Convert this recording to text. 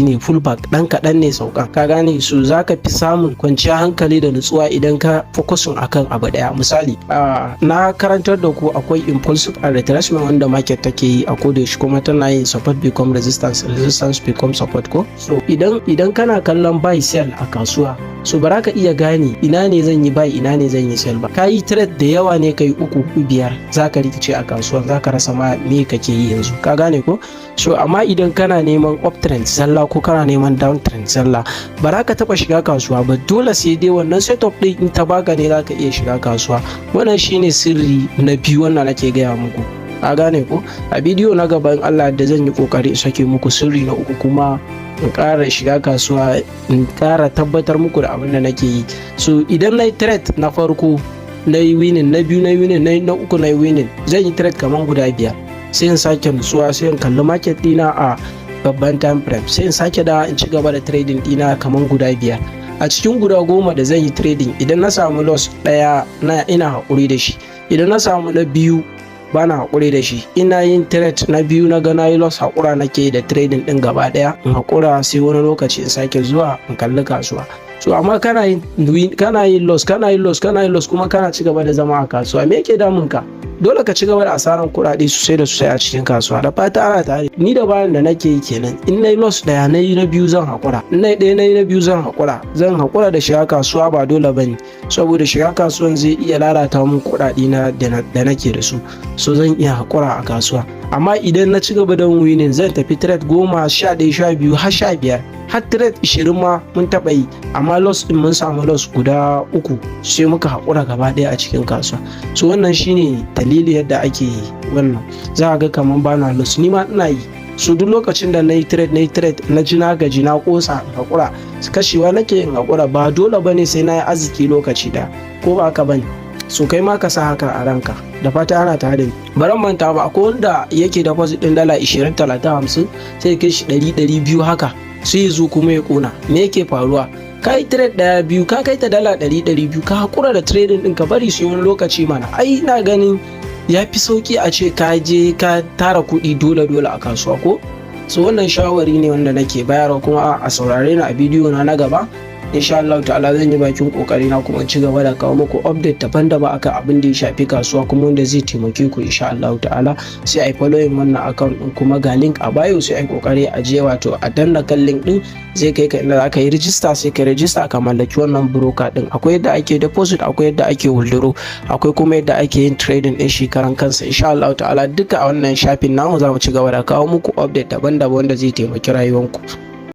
ne fullback dan kaɗan ne saukan, ka gane su zaka fi samun kwanciyar hankali da nutsuwa idan ka fokusin akan abu daya. Misali na karantar da ku akwai impulsive and retracement wanda market take yi a koda shi, kuma tana yin support become resistance become support ko. So idan kana kallon buy sell a kasuwa, so ba ka iya gane ina ne zan yi buy ina ne zan yi sell ba. Ka yi trade da yawa ne kai 3-5 zaka rikice a kasuwa, zaka rasa ma me kake yi yanzu, ka gane ko. So amma idan kana neman uptrend zalla ko kana neman downtrend zalla, ba ka taba shiga kasuwa ba, dole sai dai wannan setup din in ta baka ne zaka iya shiga kasuwa. Wannan shine sirri na biyu wannan nake gaya muku, ka gane ko. A bidiyo na gaba in Allah da zan yi kokari in sake muku sirri na uku, kuma in ƙara shiga kasuwa in ƙara tabbatar muku da abin da nake yi. So idan na yi trade na farko na yi winning, na biyu na yi winning, na uku na yi winning, zan yi trade kaman guda 5, sai in sake nutsuwa, sai in kalli market dina a babban time frame, sai in sake da in ci gaba da trading dina kaman guda 5. A cikin guda 10 da zan yi trading, idan na samu loss ɗaya ina haƙuri da shi, idan na samu na biyu bana haƙuri da shi, ina yin trade na biyu na ga na yi loss, haƙura nake da trading ɗin gaba ɗaya, in haƙura sai wani lokaci in sake zuwa in kalli kasuwa. So amma kana yin loss kuma kana ci gaba da zama a kasuwa, me yake damun ka? Dole ka ci gaba da asaran kuɗaɗe sosai da sosai a cikin kasuwa. Da fata ana tare. Ni da bayan da nake yi kenan, in nayi loss ɗaya nayi na biyu zan haƙura, in nayi ɗaya nayi na biyu zan haƙura da shiga kasuwa, ba dole bane, saboda shiga kasuwan zai iya lalata mun kuɗaɗe na da nake da su, so zan iya haƙura a kasuwa. Amma idan na ci gaba da winning zan tafi trade 10, 11, 12 har 15, har trade 20 ma mun taɓa yi, amma loss din mun samu loss guda 3 sai muka haƙura gaba ɗaya a cikin kasuwa. So wannan shine dalili yadda ake wannan, za ga kaman bana loss, ni ma ina yi. So duk lokacin da na yi trade na ji na gaji na ƙosa haƙura, kashewa nake yin haƙura, ba dole bane sai na yi arziki lokaci da, ko ba haka bane. So kai ma ka sa haka a ranka. Da fata ana tare da ni. Baran manta ba, akwai wanda yake deposit din dala 20, 30, 50 sai kai shi 100, 200 haka, sai ya zo kuma ya kona. Me yake faruwa? Ka yi trade 1-2 ka kai ta dala 100, 200, ka hakura da trading din, ka bari sai wani lokaci mana. Ai ina ganin ya fi sauki a ce ka je ka tara kuɗi dole a kasuwa ko. So wannan shawari ne wanda nake bayarwa, kuma a saurare ni a bidiyo na gaba. Insha Allah ta'ala zan yi bakin kokari na kuma ci gaba da kawo muku update daban-daban akan abin da ya shafi kasuwa, kuma wanda zai taimake ku insha Allah ta'ala. Sai ai following wannan account din, kuma ga link a bio, sai ai kokari a je wato a danna kan link din, zai kai ka inda zaka yi register, sai ka register ka mallaki wannan broker din. Akwai yadda ake deposit, akwai yadda ake withdraw, akwai kuma yadda ake yin trading din shi karan kansa. Insha Allah ta'ala duka a wannan shafin namu za mu ci gaba da kawo muku update daban-daban wanda zai taimaki rayuwanku.